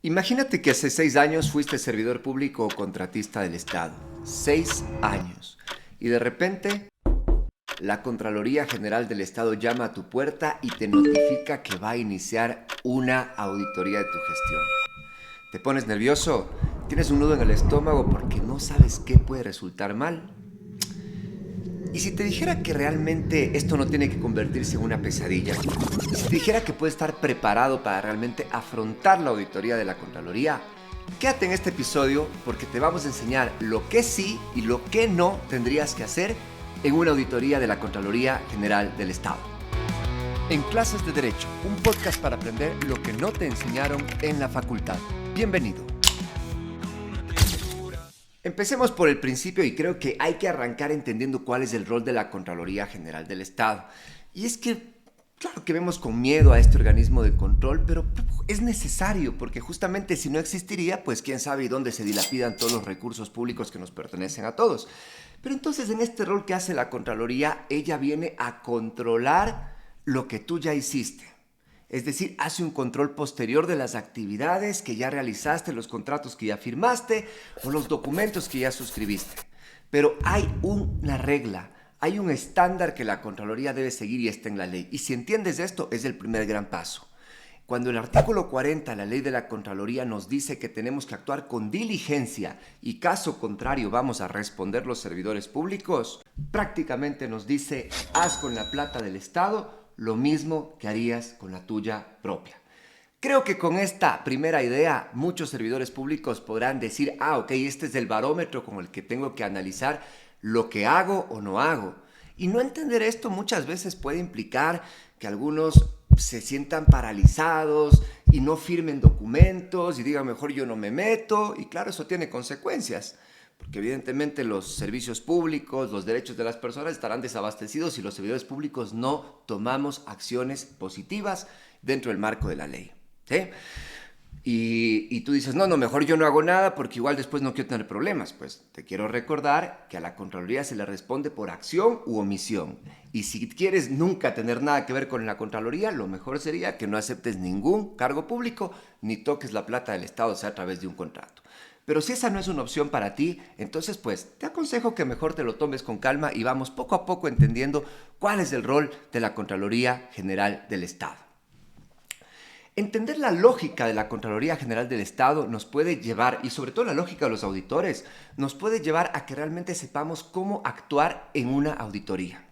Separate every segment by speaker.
Speaker 1: Imagínate que hace 6 años fuiste servidor público o contratista del Estado. 6 años. Y de repente, la Contraloría General del Estado llama a tu puerta y te notifica que va a iniciar una auditoría de tu gestión. ¿Te pones nervioso? ¿Tienes un nudo en el estómago porque no sabes qué puede resultar mal? ¿Y si te dijera que realmente esto no tiene que convertirse en una pesadilla? ¿Y si te dijera que puedes estar preparado para realmente afrontar la auditoría de la Contraloría? Quédate en este episodio porque te vamos a enseñar lo que sí y lo que no tendrías que hacer en una auditoría de la Contraloría General del Estado. En Clases de Derecho, un podcast para aprender lo que no te enseñaron en la facultad. Bienvenido. Empecemos por el principio y creo que hay que arrancar entendiendo cuál es el rol de la Contraloría General del Estado. Y es que, claro que vemos con miedo a este organismo de control, pero es necesario porque justamente si no existiría, pues quién sabe dónde se dilapidan todos los recursos públicos que nos pertenecen a todos. Pero entonces en este rol que hace la Contraloría, ella viene a controlar lo que tú ya hiciste. Es decir, hace un control posterior de las actividades que ya realizaste, los contratos que ya firmaste o los documentos que ya suscribiste. Pero hay una regla, hay un estándar que la Contraloría debe seguir y está en la ley. Y si entiendes esto, es el primer gran paso. Cuando el artículo 40, la ley de la Contraloría, nos dice que tenemos que actuar con diligencia y caso contrario vamos a responder los servidores públicos, prácticamente nos dice, haz con la plata del Estado lo mismo que harías con la tuya propia. Creo que con esta primera idea muchos servidores públicos podrán decir, ok, este es el barómetro con el que tengo que analizar lo que hago o no hago. Y no entender esto muchas veces puede implicar que algunos se sientan paralizados y no firmen documentos y digan mejor yo no me meto. Y claro, eso tiene consecuencias. Porque evidentemente los servicios públicos, los derechos de las personas estarán desabastecidos si los servidores públicos no tomamos acciones positivas dentro del marco de la ley. ¿Sí? Y tú dices, no, mejor yo no hago nada porque igual después no quiero tener problemas. Pues te quiero recordar que a la Contraloría se le responde por acción u omisión. Y si quieres nunca tener nada que ver con la Contraloría, lo mejor sería que no aceptes ningún cargo público ni toques la plata del Estado, sea a través de un contrato. Pero si esa no es una opción para ti, entonces pues te aconsejo que mejor te lo tomes con calma y vamos poco a poco entendiendo cuál es el rol de la Contraloría General del Estado. Entender la lógica de la Contraloría General del Estado nos puede llevar, y sobre todo la lógica de los auditores, nos puede llevar a que realmente sepamos cómo actuar en una auditoría.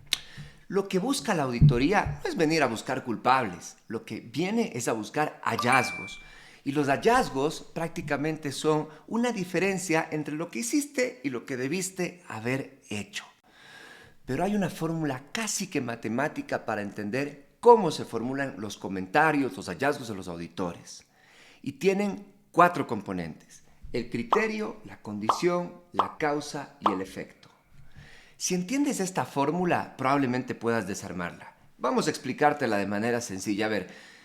Speaker 1: Lo que busca la auditoría no es venir a buscar culpables, lo que viene es a buscar hallazgos. Y los hallazgos prácticamente son una diferencia entre lo que hiciste y lo que debiste haber hecho. Pero hay una fórmula casi que matemática para entender cómo se formulan los comentarios, los hallazgos de los auditores. Y tienen 4 componentes: el criterio, la condición, la causa y el efecto. Si entiendes esta fórmula, probablemente puedas desarmarla. Vamos a explicártela de manera sencilla. A ver,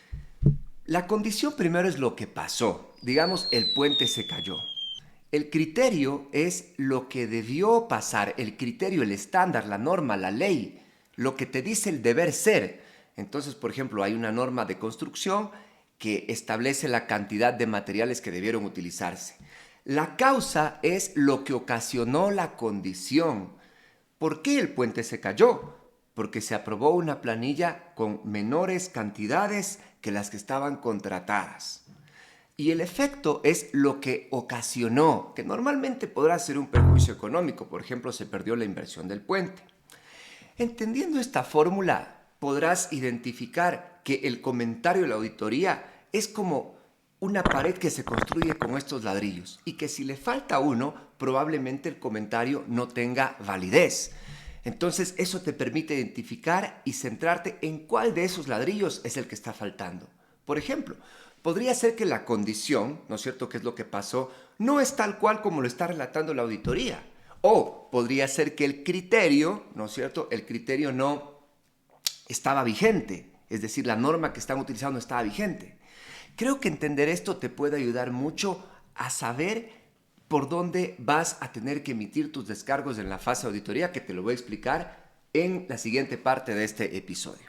Speaker 1: la condición primero es lo que pasó. Digamos, el puente se cayó. El criterio es lo que debió pasar, el criterio, el estándar, la norma, la ley, lo que te dice el deber ser. Entonces, por ejemplo, hay una norma de construcción que establece la cantidad de materiales que debieron utilizarse. La causa es lo que ocasionó la condición. ¿Por qué el puente se cayó? Porque se aprobó una planilla con menores cantidades que las que estaban contratadas. Y el efecto es lo que ocasionó, que normalmente podrá ser un perjuicio económico. Por ejemplo, se perdió la inversión del puente. Entendiendo esta fórmula, podrás identificar que el comentario de la auditoría es como una pared que se construye con estos ladrillos y que si le falta uno, probablemente el comentario no tenga validez. Entonces eso te permite identificar y centrarte en cuál de esos ladrillos es el que está faltando. Por ejemplo, podría ser que la condición, ¿no es cierto?, que es lo que pasó, no es tal cual como lo está relatando la auditoría. O podría ser que el criterio, ¿no es cierto?, el criterio no estaba vigente, es decir, la norma que están utilizando estaba vigente. Creo que entender esto te puede ayudar mucho a saber por dónde vas a tener que emitir tus descargos en la fase de auditoría, que te lo voy a explicar en la siguiente parte de este episodio.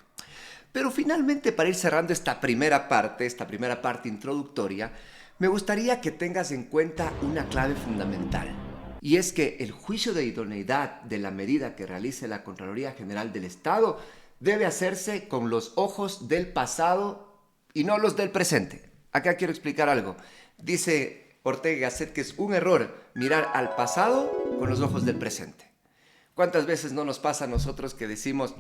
Speaker 1: Pero finalmente, para ir cerrando esta primera parte introductoria, Me gustaría que tengas en cuenta una clave fundamental, y es que el juicio de idoneidad de la medida que realice la Contraloría General del Estado debe hacerse con los ojos del pasado y no los del presente. Acá quiero explicar algo. Dice Ortega y Gasset que es un error mirar al pasado con los ojos del presente. ¿Cuántas veces no nos pasa a nosotros que decimos,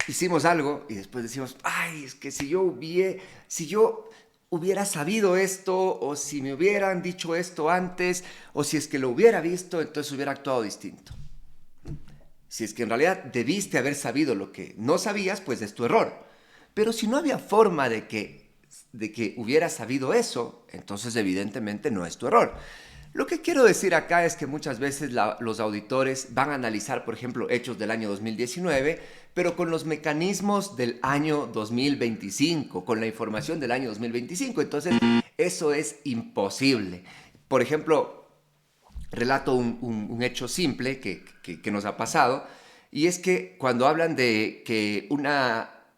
Speaker 1: hicimos algo y después decimos, ay, es que si yo hubiera sabido esto, o si me hubieran dicho esto antes, o si es que lo hubiera visto, entonces hubiera actuado distinto? Si es que en realidad debiste haber sabido lo que no sabías, pues es tu error. Pero si no había forma de que hubieras sabido eso, entonces evidentemente no es tu error. Lo que quiero decir acá es que muchas veces los auditores van a analizar, por ejemplo, hechos del año 2019, pero con los mecanismos del año 2025, con la información del año 2025. Entonces, eso es imposible. Por ejemplo, relato un hecho simple que nos ha pasado, y es que cuando hablan de que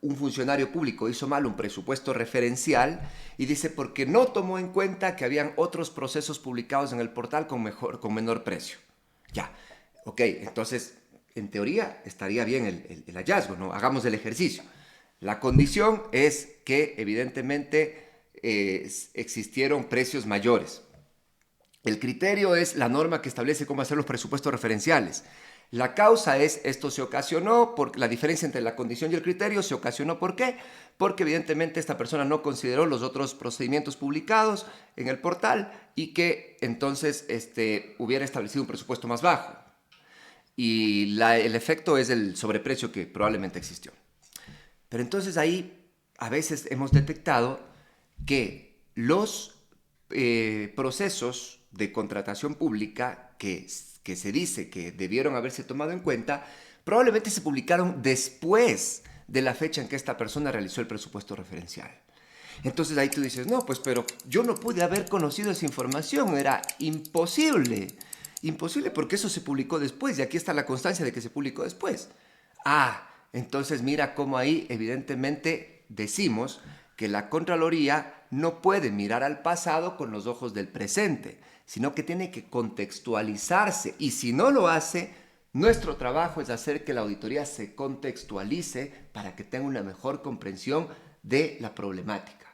Speaker 1: un funcionario público hizo mal un presupuesto referencial y dice porque no tomó en cuenta que habían otros procesos publicados en el portal con menor precio. Ya, ok, entonces en teoría estaría bien el hallazgo, ¿no? Hagamos el ejercicio. La condición es que evidentemente existieron precios mayores. El criterio es la norma que establece cómo hacer los presupuestos referenciales. La causa es, esto se ocasionó, por la diferencia entre la condición y el criterio se ocasionó, ¿por qué? Porque evidentemente esta persona no consideró los otros procedimientos publicados en el portal y que entonces hubiera establecido un presupuesto más bajo. Y el efecto es el sobreprecio que probablemente existió. Pero entonces ahí a veces hemos detectado que los procesos de contratación pública que se dice que debieron haberse tomado en cuenta, probablemente se publicaron después de la fecha en que esta persona realizó el presupuesto referencial. Entonces ahí tú dices, no, pues pero yo no pude haber conocido esa información, era imposible. Imposible porque eso se publicó después y aquí está la constancia de que se publicó después. Entonces mira cómo ahí evidentemente decimos que la Contraloría no puede mirar al pasado con los ojos del presente, sino que tiene que contextualizarse. Y si no lo hace, nuestro trabajo es hacer que la auditoría se contextualice para que tenga una mejor comprensión de la problemática.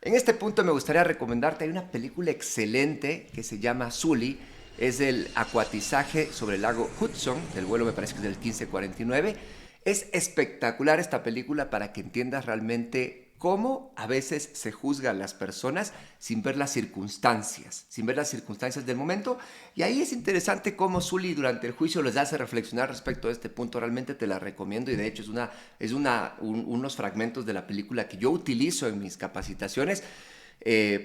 Speaker 1: En este punto me gustaría recomendarte, hay una película excelente que se llama Sully, es el acuatizaje sobre el lago Hudson, el vuelo me parece que es del 1549. Es espectacular esta película para que entiendas realmente cómo a veces se juzga a las personas sin ver las circunstancias del momento. Y ahí es interesante cómo Sully durante el juicio les hace reflexionar respecto a este punto. Realmente te la recomiendo y de hecho unos fragmentos de la película que yo utilizo en mis capacitaciones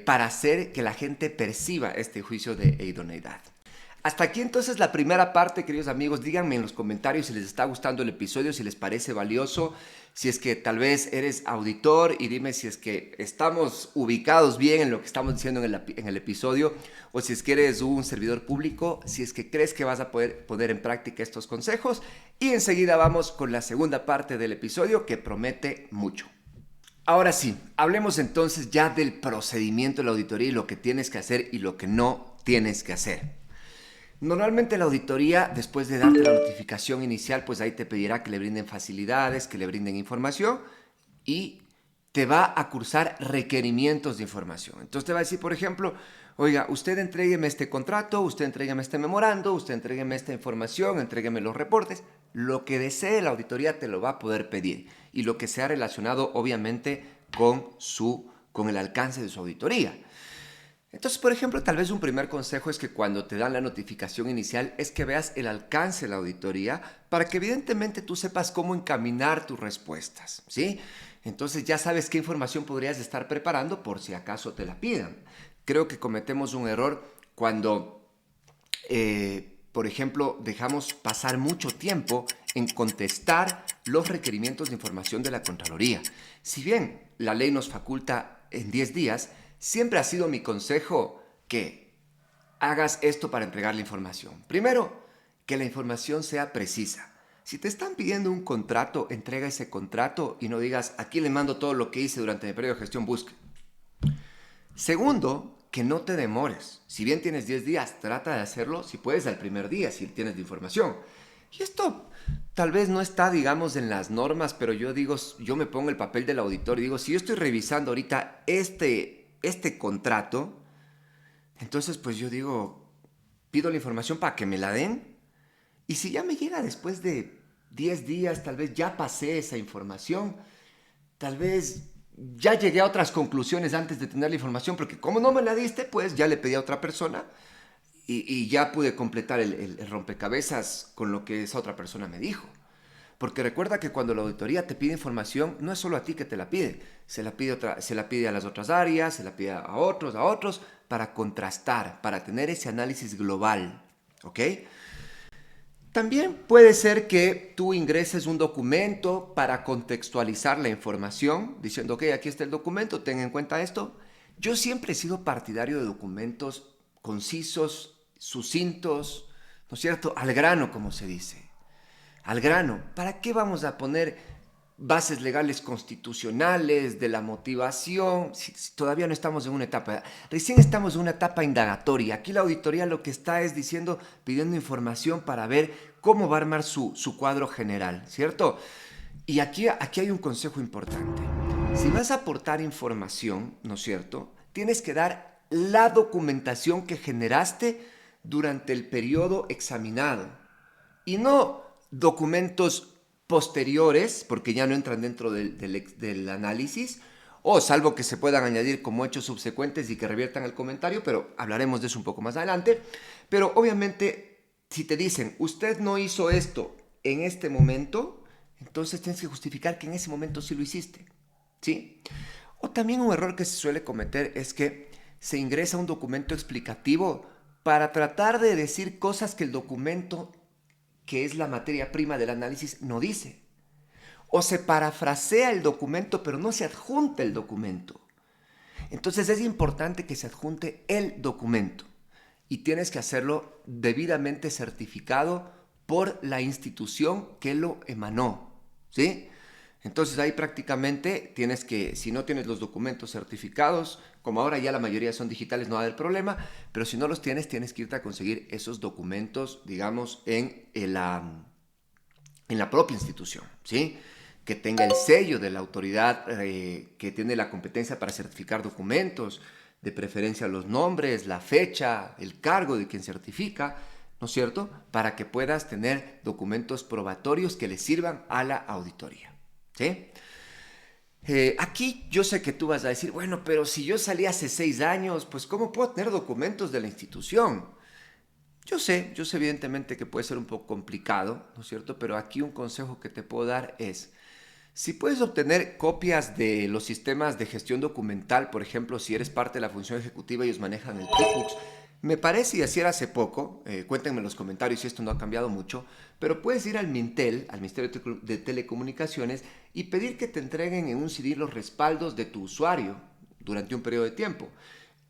Speaker 1: para hacer que la gente perciba este juicio de idoneidad. Hasta aquí entonces la primera parte, queridos amigos. Díganme en los comentarios si les está gustando el episodio, si les parece valioso, si es que tal vez eres auditor y dime si es que estamos ubicados bien en lo que estamos diciendo en el episodio, o si es que eres un servidor público, si es que crees que vas a poder poner en práctica estos consejos. Y enseguida vamos con la segunda parte del episodio que promete mucho. Ahora sí, hablemos entonces ya del procedimiento de la auditoría y lo que tienes que hacer y lo que no tienes que hacer. Normalmente la auditoría, después de darte la notificación inicial, pues ahí te pedirá que le brinden facilidades, que le brinden información y te va a cursar requerimientos de información. Entonces te va a decir, por ejemplo, oiga, usted entrégueme este contrato, usted entrégueme este memorando, usted entrégueme esta información, entrégueme los reportes. Lo que desee la auditoría te lo va a poder pedir y lo que sea relacionado obviamente con el alcance de su auditoría. Entonces, por ejemplo, tal vez un primer consejo es que cuando te dan la notificación inicial es que veas el alcance de la auditoría para que evidentemente tú sepas cómo encaminar tus respuestas, ¿sí? Entonces ya sabes qué información podrías estar preparando por si acaso te la pidan. Creo que cometemos un error cuando, por ejemplo, dejamos pasar mucho tiempo en contestar los requerimientos de información de la Contraloría. Si bien la ley nos faculta en 10 días, siempre ha sido mi consejo que hagas esto para entregar la información. Primero, que la información sea precisa. Si te están pidiendo un contrato, entrega ese contrato y no digas, aquí le mando todo lo que hice durante mi periodo de gestión, busque. Segundo, que no te demores. Si bien tienes 10 días, trata de hacerlo, si puedes, al primer día, si tienes la información. Y esto tal vez no está, digamos, en las normas, pero yo digo, yo me pongo el papel del auditor y digo, si yo estoy revisando ahorita este contrato, entonces pues yo digo, pido la información para que me la den. Y si ya me llega después de 10 días, tal vez ya pasé esa información, tal vez ya llegué a otras conclusiones antes de tener la información, porque como no me la diste, pues ya le pedí a otra persona y ya pude completar el rompecabezas con lo que esa otra persona me dijo. Porque recuerda que cuando la auditoría te pide información, no es solo a ti que te la pide, se la pide a las otras áreas, se la pide a otros, para contrastar, para tener ese análisis global, ¿ok? También puede ser que tú ingreses un documento para contextualizar la información, diciendo, ok, aquí está el documento, ten en cuenta esto. Yo siempre he sido partidario de documentos concisos, sucintos, ¿no es cierto? Al grano, como se dice. Al grano. ¿Para qué vamos a poner bases legales constitucionales, de la motivación? Si todavía no estamos en una etapa, recién estamos en una etapa indagatoria. Aquí la auditoría lo que está es diciendo, pidiendo información para ver cómo va a armar su cuadro general, ¿cierto? Y aquí hay un consejo importante. Si vas a aportar información, ¿no es cierto?, tienes que dar la documentación que generaste durante el periodo examinado y no documentos posteriores, porque ya no entran dentro del análisis, o salvo que se puedan añadir como hechos subsecuentes y que reviertan el comentario, pero hablaremos de eso un poco más adelante. Pero obviamente, si te dicen, usted no hizo esto en este momento, entonces tienes que justificar que en ese momento sí lo hiciste, ¿sí? O también un error que se suele cometer es que se ingresa un documento explicativo para tratar de decir cosas que el documento, que es la materia prima del análisis, no dice. O se parafrasea el documento, pero no se adjunta el documento. Entonces es importante que se adjunte el documento y tienes que hacerlo debidamente certificado por la institución que lo emanó, ¿sí? Entonces ahí prácticamente tienes que, si no tienes los documentos certificados, como ahora ya la mayoría son digitales, no va a haber problema, pero si no los tienes, tienes que irte a conseguir esos documentos, digamos, en la propia institución, ¿sí? Que tenga el sello de la autoridad que tiene la competencia para certificar documentos, de preferencia los nombres, la fecha, el cargo de quien certifica, ¿no es cierto?, para que puedas tener documentos probatorios que le sirvan a la auditoría, ¿sí? Aquí yo sé que tú vas a decir, bueno, pero si yo salí hace 6 años, pues ¿cómo puedo tener documentos de la institución? Yo sé evidentemente que puede ser un poco complicado, ¿no es cierto? Pero aquí un consejo que te puedo dar es, si puedes obtener copias de los sistemas de gestión documental, por ejemplo, si eres parte de la función ejecutiva, ellos manejan el QuickBooks. Me parece, y así era hace poco, cuéntenme en los comentarios si esto no ha cambiado mucho, pero puedes ir al Mintel, al Ministerio de Telecomunicaciones, y pedir que te entreguen en un CD los respaldos de tu usuario durante un periodo de tiempo.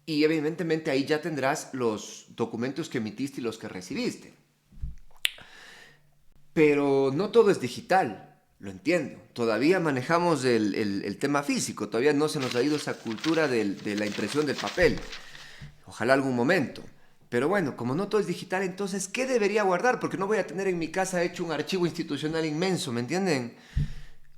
Speaker 1: Y evidentemente ahí ya tendrás los documentos que emitiste y los que recibiste. Pero no todo es digital, lo entiendo. Todavía manejamos el tema físico, todavía no se nos ha ido esa cultura de la impresión del papel. Ojalá algún momento. Pero bueno, como no todo es digital, entonces, ¿qué debería guardar? Porque no voy a tener en mi casa hecho un archivo institucional inmenso, ¿me entienden?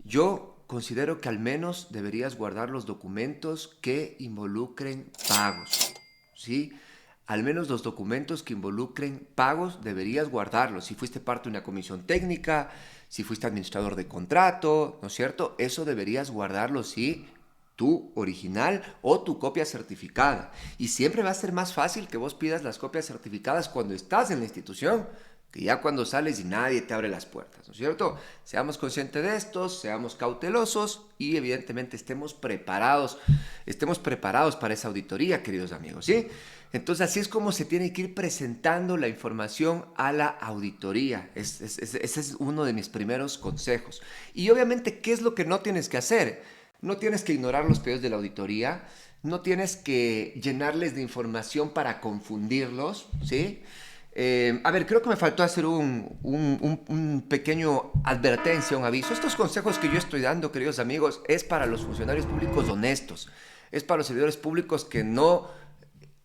Speaker 1: Yo considero que al menos deberías guardar los documentos que involucren pagos, ¿sí? Al menos los documentos que involucren pagos deberías guardarlos. Si fuiste parte de una comisión técnica, si fuiste administrador de contrato, ¿no es cierto? Eso deberías guardarlo, sí, tu original o tu copia certificada. Y siempre va a ser más fácil que vos pidas las copias certificadas cuando estás en la institución, que ya cuando sales y nadie te abre las puertas, ¿no es cierto? Seamos conscientes de esto, seamos cautelosos y evidentemente estemos preparados para esa auditoría, queridos amigos, ¿sí? Entonces así es como se tiene que ir presentando la información a la auditoría. Ese es uno de mis primeros consejos. Y obviamente, ¿qué es lo que no tienes que hacer? No tienes que ignorar los pedidos de la auditoría, no tienes que llenarles de información para confundirlos, ¿sí? Creo que me faltó hacer un pequeño advertencia, un aviso. Estos consejos que yo estoy dando, queridos amigos, es para los funcionarios públicos honestos, es para los servidores públicos que no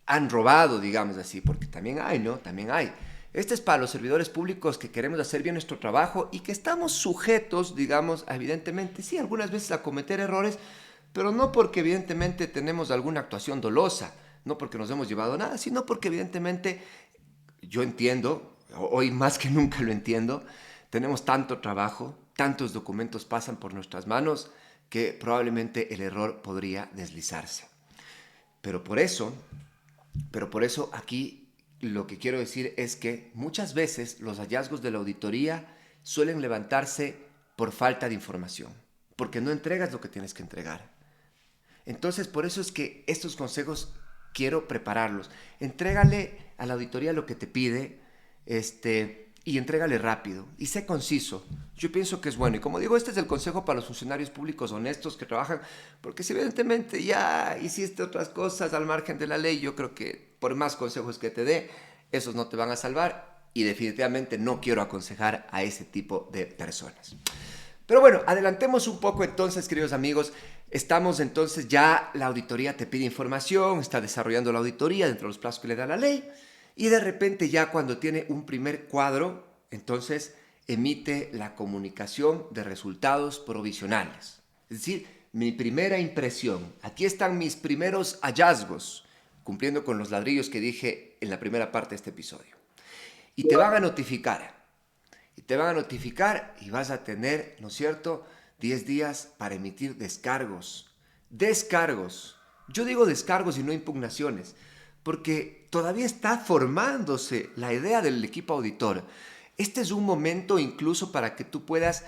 Speaker 1: han robado, digamos así, porque también hay, ¿no? También hay. Este es para los servidores públicos que queremos hacer bien nuestro trabajo y que estamos sujetos, digamos, evidentemente, sí, algunas veces a cometer errores, pero no porque evidentemente tenemos alguna actuación dolosa, no porque nos hemos llevado nada, sino porque evidentemente yo entiendo, hoy más que nunca lo entiendo, tenemos tanto trabajo, tantos documentos pasan por nuestras manos que probablemente el error podría deslizarse. Pero por eso, pero por eso aquí lo que quiero decir es que muchas veces los hallazgos de la auditoría suelen levantarse por falta de información, porque no entregas lo que tienes que entregar. Entonces, por eso es que estos consejos quiero prepararlos. Entrégale a la auditoría lo que te pide, y entrégale rápido y sé conciso. Yo pienso que es bueno. Y como digo, este es el consejo para los funcionarios públicos honestos que trabajan, porque si evidentemente ya hiciste otras cosas al margen de la ley, yo creo que por más consejos que te dé, esos no te van a salvar y definitivamente no quiero aconsejar a ese tipo de personas. Pero bueno, adelantemos un poco entonces, queridos amigos. Estamos entonces ya, la auditoría te pide información, está desarrollando la auditoría dentro de los plazos que le da la ley y de repente ya cuando tiene un primer cuadro, entonces emite la comunicación de resultados provisionales. Es decir, mi primera impresión, aquí están mis primeros hallazgos, cumpliendo con los ladrillos que dije en la primera parte de este episodio. Y te van a notificar. Y te van a notificar y vas a tener, ¿no es cierto?, 10 días para emitir descargos. Descargos. Yo digo descargos y no impugnaciones, porque todavía está formándose la idea del equipo auditor. Este es un momento incluso para que tú puedas,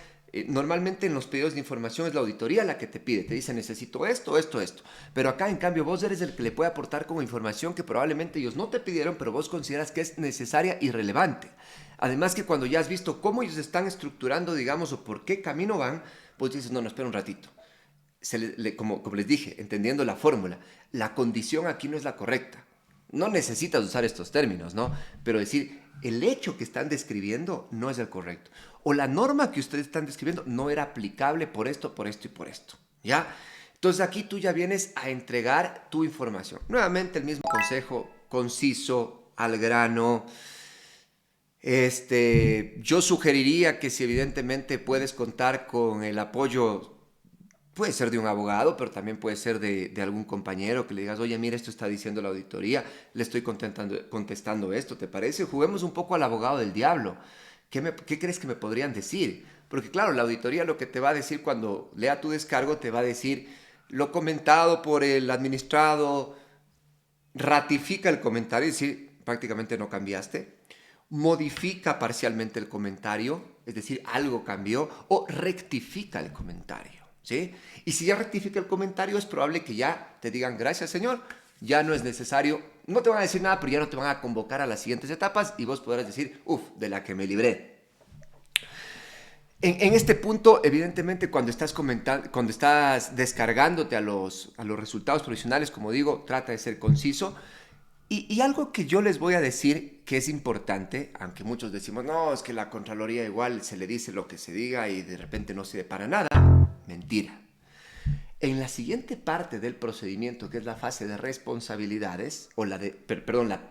Speaker 1: normalmente en los pedidos de información es la auditoría la que te pide, te dice necesito esto, esto, esto. Pero acá en cambio vos eres el que le puede aportar como información que probablemente ellos no te pidieron, pero vos consideras que es necesaria y relevante. Además que cuando ya has visto cómo ellos están estructurando, digamos, o por qué camino van, pues dices, no, espera un ratito. Como les dije, entendiendo la fórmula, la condición aquí no es la correcta. No necesitas usar estos términos, ¿no? Pero decir, el hecho que están describiendo no es el correcto. O la norma que ustedes están describiendo no era aplicable por esto, por esto y por esto. ¿Ya? Entonces aquí tú ya vienes a entregar tu información. Nuevamente el mismo consejo, conciso, al grano. Yo sugeriría que si evidentemente puedes contar con el apoyo, puede ser de un abogado, pero también puede ser de algún compañero que le digas, oye, mira, esto está diciendo la auditoría, le estoy contestando esto, ¿te parece? Juguemos un poco al abogado del diablo. ¿Qué crees que me podrían decir? Porque claro, la auditoría lo que te va a decir cuando lea tu descargo, te va a decir, lo comentado por el administrado, ratifica el comentario, es decir, prácticamente no cambiaste, modifica parcialmente el comentario, es decir, algo cambió, o rectifica el comentario, ¿sí? Y si ya rectifica el comentario, es probable que ya te digan, gracias señor, ya no es necesario, no te van a decir nada, pero ya no te van a convocar a las siguientes etapas y vos podrás decir, uff, de la que me libré. En este punto, evidentemente, cuando estás descargándote a los resultados provisionales, como digo, trata de ser conciso. Y algo que yo les voy a decir que es importante, aunque muchos decimos, no, es que la Contraloría igual se le dice lo que se diga y de repente no sirve para nada. Mentira. En la siguiente parte del procedimiento, que es la fase de responsabilidades, o la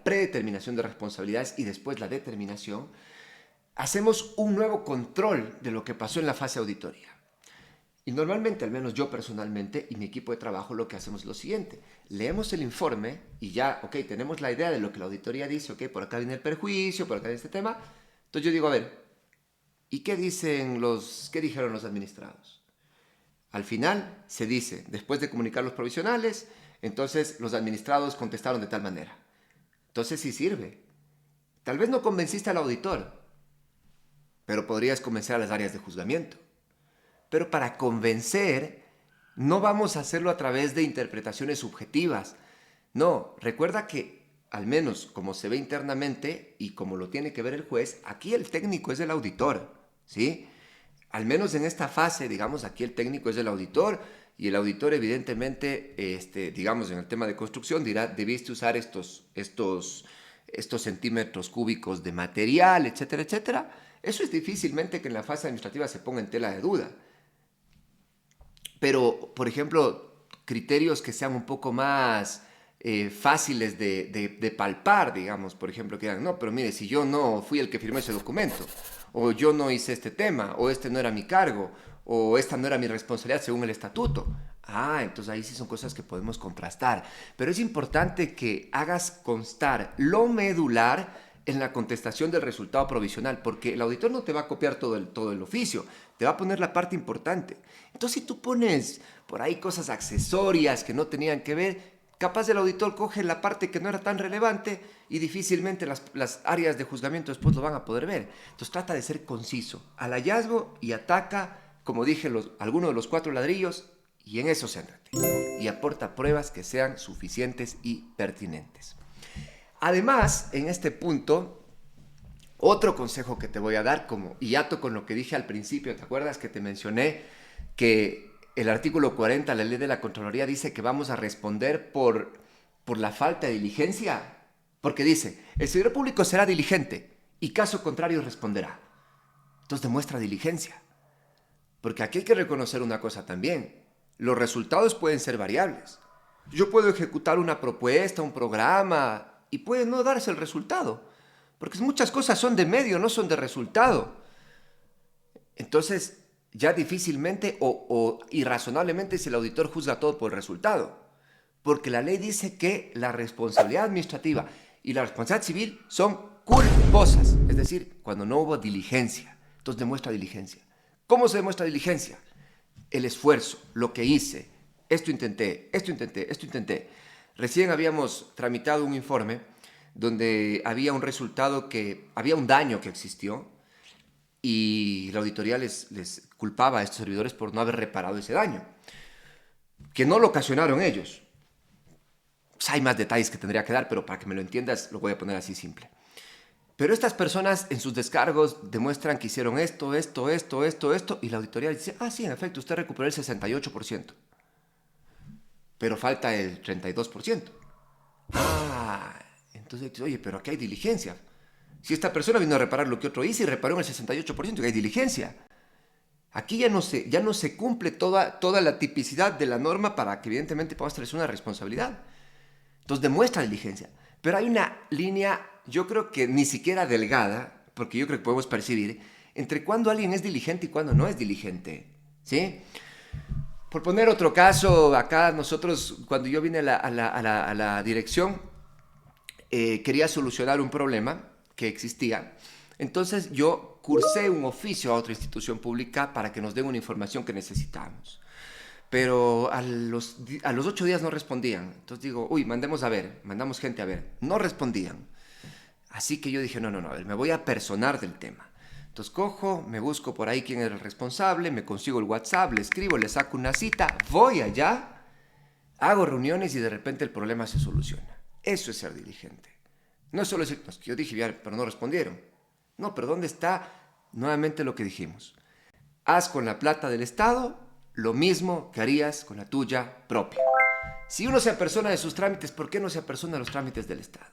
Speaker 1: predeterminación de responsabilidades y después la determinación, hacemos un nuevo control de lo que pasó en la fase auditoría. Y normalmente, al menos yo personalmente y mi equipo de trabajo, lo que hacemos es lo siguiente. Leemos el informe y ya, ok, tenemos la idea de lo que la auditoría dice, ok, por acá viene el perjuicio, por acá viene este tema. Entonces yo digo, a ver, ¿y qué dijeron los administrados? Al final se dice, después de comunicar los provisionales, entonces los administrados contestaron de tal manera. Entonces sí sirve. Tal vez no convenciste al auditor, pero podrías convencer a las áreas de juzgamiento. Pero para convencer, no vamos a hacerlo a través de interpretaciones subjetivas. No, recuerda que, al menos como se ve internamente y como lo tiene que ver el juez, aquí el técnico es el auditor, ¿sí? Al menos en esta fase, digamos, aquí el técnico es el auditor y el auditor evidentemente, digamos, en el tema de construcción dirá, debiste usar estos centímetros cúbicos de material, etcétera, etcétera. Eso es difícilmente que en la fase administrativa se ponga en tela de duda. Pero, por ejemplo, criterios que sean un poco más fáciles de palpar, digamos, por ejemplo, que digan, no, pero mire, si yo no fui el que firmó ese documento, o yo no hice este tema, o este no era mi cargo, o esta no era mi responsabilidad según el estatuto. Ah, entonces ahí sí son cosas que podemos contrastar. Pero es importante que hagas constar lo medular en la contestación del resultado provisional, porque el auditor no te va a copiar todo el oficio, te va a poner la parte importante. Entonces, si tú pones por ahí cosas accesorias que no tenían que ver, capaz el auditor coge la parte que no era tan relevante y difícilmente las áreas de juzgamiento después lo van a poder ver. Entonces, trata de ser conciso al hallazgo y ataca, como dije, algunos de los 4 ladrillos y en eso céntrate. Y aporta pruebas que sean suficientes y pertinentes. Además, en este punto, otro consejo que te voy a dar, y ato con lo que dije al principio, ¿te acuerdas que te mencioné que el artículo 40 de la ley de la Contraloría dice que vamos a responder por la falta de diligencia? Porque dice, el servidor público será diligente y caso contrario responderá. Entonces demuestra diligencia. Porque aquí hay que reconocer una cosa también. Los resultados pueden ser variables. Yo puedo ejecutar una propuesta, un programa, y puede no darse el resultado. Porque muchas cosas son de medio, no son de resultado. Entonces, ya difícilmente o irrazonablemente si el auditor juzga todo por el resultado. Porque la ley dice que la responsabilidad administrativa y la responsabilidad civil son culposas. Es decir, cuando no hubo diligencia. Entonces demuestra diligencia. ¿Cómo se demuestra diligencia? El esfuerzo, lo que hice. Esto intenté. Recién habíamos tramitado un informe donde había un resultado había un daño que existió y la auditoría les culpaba a estos servidores por no haber reparado ese daño, que no lo ocasionaron ellos. Pues hay más detalles que tendría que dar, pero para que me lo entiendas lo voy a poner así simple. Pero estas personas en sus descargos demuestran que hicieron esto, y la auditoría dice, sí, en efecto, usted recuperó el 68%, pero falta el 32%. Entonces, oye, pero aquí hay diligencia. Si esta persona vino a reparar lo que otro hizo y reparó en el 68%, que hay diligencia. Aquí ya no se cumple toda la tipicidad de la norma para que evidentemente pueda establecer una responsabilidad. Entonces demuestra diligencia. Pero hay una línea, yo creo que ni siquiera delgada, porque yo creo que podemos percibir, entre cuándo alguien es diligente y cuándo no es diligente. ¿Sí? Por poner otro caso, acá nosotros, cuando yo vine a la dirección, quería solucionar un problema que existía. Entonces yo cursé un oficio a otra institución pública para que nos den una información que necesitábamos. Pero a los 8 días no respondían. Entonces digo, mandamos gente a ver. No respondían. Así que yo dije, no, a ver, me voy a personar del tema. Entonces cojo, me busco por ahí quién era el responsable, me consigo el WhatsApp, le escribo, le saco una cita, voy allá, hago reuniones y de repente el problema se soluciona. Eso es ser diligente. No es solo decir, que yo dije, pero no respondieron. No, pero ¿dónde está nuevamente lo que dijimos? Haz con la plata del Estado lo mismo que harías con la tuya propia. Si uno se apersona de sus trámites, ¿por qué no se apersona de los trámites del Estado?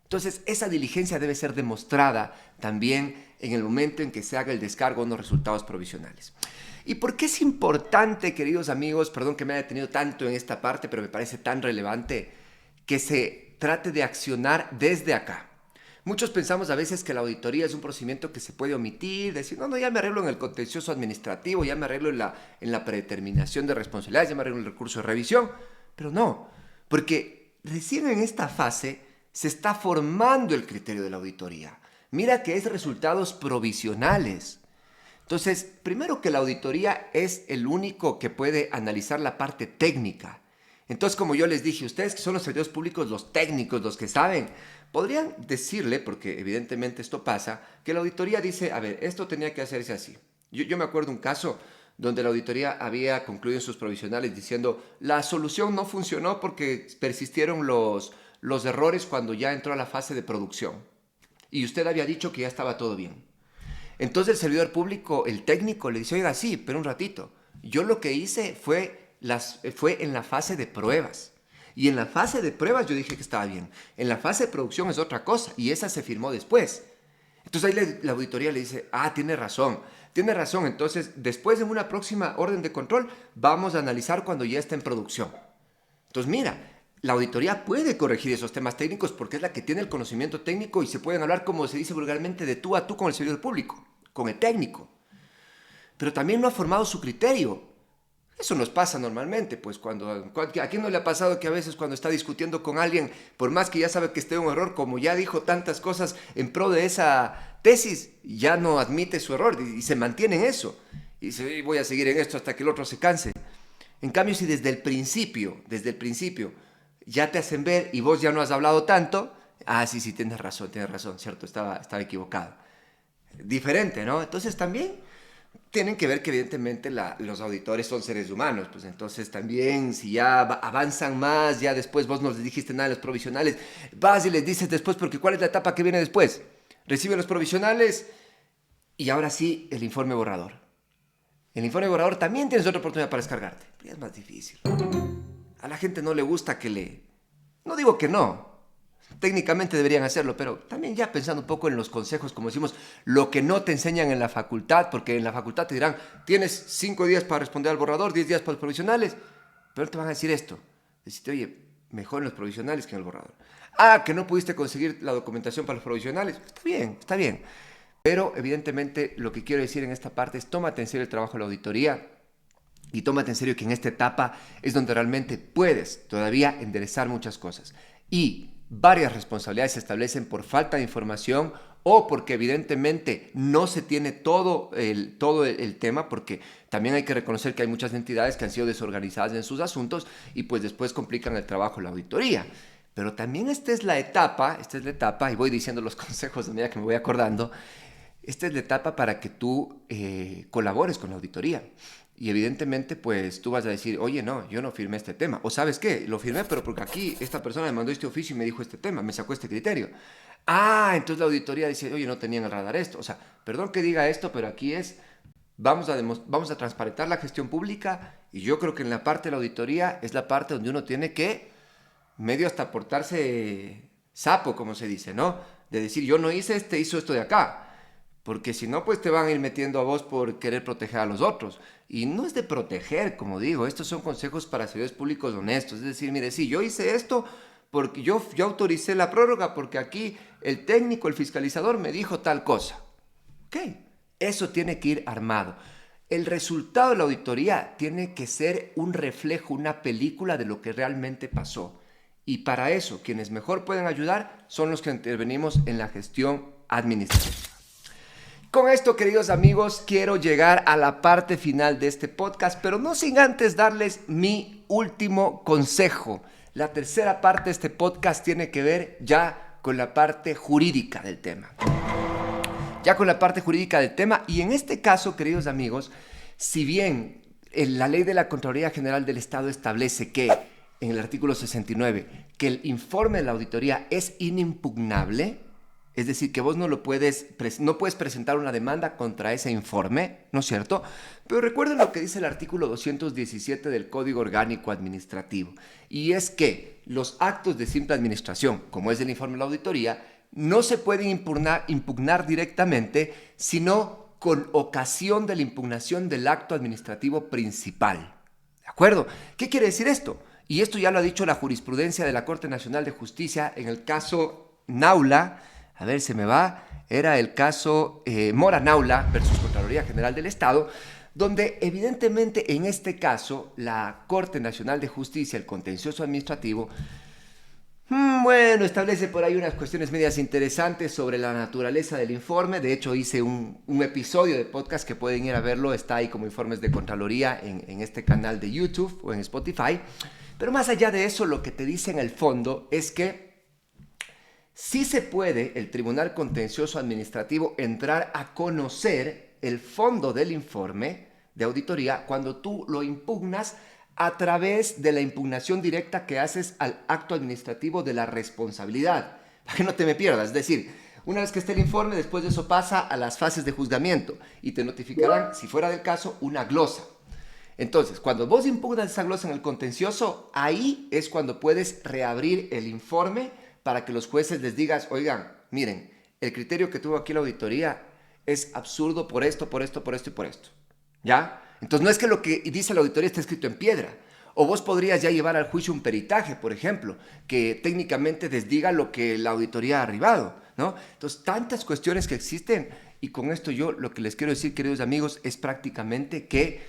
Speaker 1: Entonces, esa diligencia debe ser demostrada también en el momento en que se haga el descargo de unos resultados provisionales. ¿Y por qué es importante, queridos amigos, perdón que me haya detenido tanto en esta parte, pero me parece tan relevante, que se trate de accionar desde acá? Muchos pensamos a veces que la auditoría es un procedimiento que se puede omitir, decir, no, ya me arreglo en el contencioso administrativo, ya me arreglo en la predeterminación de responsabilidades, ya me arreglo en el recurso de revisión. Pero no, porque recién en esta fase se está formando el criterio de la auditoría. Mira que es resultados provisionales. Entonces, primero que la auditoría es el único que puede analizar la parte técnica. Entonces, como yo les dije, ustedes que son los servidores públicos, los técnicos, los que saben, podrían decirle, porque evidentemente esto pasa, que la auditoría dice, a ver, esto tenía que hacerse así. Yo me acuerdo un caso donde la auditoría había concluido en sus provisionales diciendo, la solución no funcionó porque persistieron los errores cuando ya entró a la fase de producción. Y usted había dicho que ya estaba todo bien. Entonces el servidor público, el técnico, le dice, oiga, sí, pero un ratito. Yo lo que hice fue en la fase de pruebas. Y en la fase de pruebas yo dije que estaba bien. En la fase de producción es otra cosa y esa se firmó después. Entonces ahí la auditoría le dice, tiene razón. Entonces después en una próxima orden de control vamos a analizar cuando ya esté en producción. Entonces mira, la auditoría puede corregir esos temas técnicos porque es la que tiene el conocimiento técnico y se pueden hablar, como se dice vulgarmente, de tú a tú con el servidor público, con el técnico. Pero también no ha formado su criterio. Eso nos pasa normalmente, pues ¿a quién no le ha pasado que a veces cuando está discutiendo con alguien, por más que ya sabe que esté un error, como ya dijo tantas cosas en pro de esa tesis, ya no admite su error y se mantiene en eso? Y dice, voy a seguir en esto hasta que el otro se canse. En cambio, si desde el principio, ya te hacen ver y vos ya no has hablado tanto, sí, tienes razón, cierto, estaba equivocado. Diferente, ¿no? Entonces también tienen que ver que evidentemente los auditores son seres humanos, pues entonces también si ya avanzan más, ya después vos no les dijiste nada de los provisionales, vas y les dices después, porque ¿cuál es la etapa que viene después? Reciben los provisionales y ahora sí el informe borrador. El informe borrador también tienes otra oportunidad para descargarte, pero es más difícil. A la gente no le gusta No digo que no, técnicamente deberían hacerlo, pero también ya pensando un poco en los consejos, como decimos, lo que no te enseñan en la facultad, porque en la facultad te dirán, tienes 5 días para responder al borrador, 10 días para los provisionales, pero no te van a decir esto. Decirte, oye, mejor en los provisionales que en el borrador. Que no pudiste conseguir la documentación para los provisionales. Está bien. Pero evidentemente lo que quiero decir en esta parte es tómate en serio el trabajo de la auditoría y tómate en serio que en esta etapa es donde realmente puedes todavía enderezar muchas cosas. Y varias responsabilidades se establecen por falta de información o porque evidentemente no se tiene todo el tema, porque también hay que reconocer que hay muchas entidades que han sido desorganizadas en sus asuntos y pues después complican el trabajo de la auditoría. Pero también esta es la etapa, y voy diciendo los consejos de medida que me voy acordando, esta es la etapa para que tú colabores con la auditoría. Y evidentemente, pues tú vas a decir, oye, no, yo no firmé este tema. O ¿sabes qué? Lo firmé, pero porque aquí esta persona me mandó este oficio y me dijo este tema, me sacó este criterio. Entonces la auditoría dice, oye, no tenía en el radar esto. O sea, perdón que diga esto, pero aquí vamos a transparentar la gestión pública y yo creo que en la parte de la auditoría es la parte donde uno tiene que medio hasta portarse sapo, como se dice, ¿no? De decir, yo no hice hizo esto de acá. Porque si no, pues te van a ir metiendo a vos por querer proteger a los otros. Y no es de proteger, como digo, estos son consejos para servidores públicos honestos. Es decir, mire, sí, yo hice esto porque yo autoricé la prórroga porque aquí el técnico, el fiscalizador me dijo tal cosa. Ok, eso tiene que ir armado. El resultado de la auditoría tiene que ser un reflejo, una película de lo que realmente pasó. Y para eso, quienes mejor pueden ayudar son los que intervenimos en la gestión administrativa. Con esto, queridos amigos, quiero llegar a la parte final de este podcast, pero no sin antes darles mi último consejo. La tercera parte de este podcast tiene que ver ya con la parte jurídica del tema. Y en este caso, queridos amigos, si bien la ley de la Contraloría General del Estado establece que, en el artículo 69, que el informe de la auditoría es inimpugnable, es decir, que vos no puedes presentar una demanda contra ese informe, ¿no es cierto? Pero recuerden lo que dice el artículo 217 del Código Orgánico Administrativo, y es que los actos de simple administración, como es el informe de la auditoría, no se pueden impugnar directamente, sino con ocasión de la impugnación del acto administrativo principal. ¿De acuerdo? ¿Qué quiere decir esto? Y esto ya lo ha dicho la jurisprudencia de la Corte Nacional de Justicia en el caso Naula. Era el caso Mora Naula versus Contraloría General del Estado, donde evidentemente en este caso la Corte Nacional de Justicia, el contencioso administrativo, establece por ahí unas cuestiones medias interesantes sobre la naturaleza del informe. De hecho, hice un episodio de podcast que pueden ir a verlo, está ahí como informes de Contraloría en este canal de YouTube o en Spotify. Pero más allá de eso, lo que te dice en el fondo es que sí se puede el Tribunal Contencioso Administrativo entrar a conocer el fondo del informe de auditoría cuando tú lo impugnas a través de la impugnación directa que haces al acto administrativo de la responsabilidad. Para que no te me pierdas, es decir, una vez que esté el informe, después de eso pasa a las fases de juzgamiento y te notificarán, si fuera del caso, una glosa. Entonces, cuando vos impugnas esa glosa en el contencioso, ahí es cuando puedes reabrir el informe para que los jueces les digas, oigan, miren, el criterio que tuvo aquí la auditoría es absurdo por esto y por esto. ¿Ya? Entonces no es que lo que dice la auditoría esté escrito en piedra. O vos podrías ya llevar al juicio un peritaje, por ejemplo, que técnicamente desdiga lo que la auditoría ha arribado, ¿no? Entonces, tantas cuestiones que existen, y con esto yo lo que les quiero decir, queridos amigos, es prácticamente que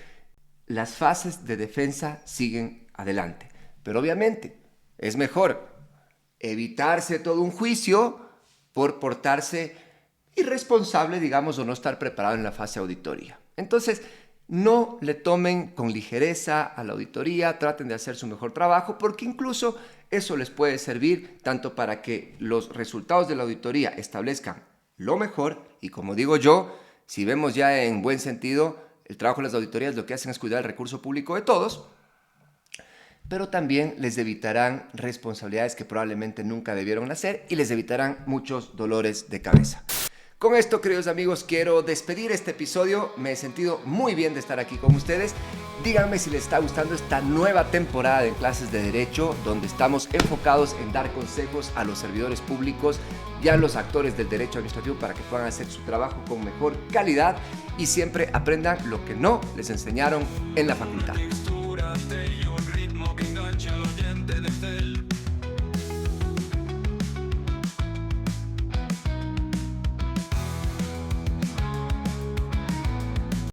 Speaker 1: las fases de defensa siguen adelante. Pero obviamente es mejor evitarse todo un juicio por portarse irresponsable, digamos, o no estar preparado en la fase auditoría. Entonces, no le tomen con ligereza a la auditoría, traten de hacer su mejor trabajo, porque incluso eso les puede servir tanto para que los resultados de la auditoría establezcan lo mejor, y como digo yo, si vemos ya en buen sentido, el trabajo de las auditorías lo que hacen es cuidar el recurso público de todos, pero también les evitarán responsabilidades que probablemente nunca debieron hacer y les evitarán muchos dolores de cabeza. Con esto, queridos amigos, quiero despedir este episodio. Me he sentido muy bien de estar aquí con ustedes. Díganme si les está gustando esta nueva temporada de Clases de Derecho, donde estamos enfocados en dar consejos a los servidores públicos y a los actores del derecho administrativo para que puedan hacer su trabajo con mejor calidad y siempre aprendan lo que no les enseñaron en la facultad.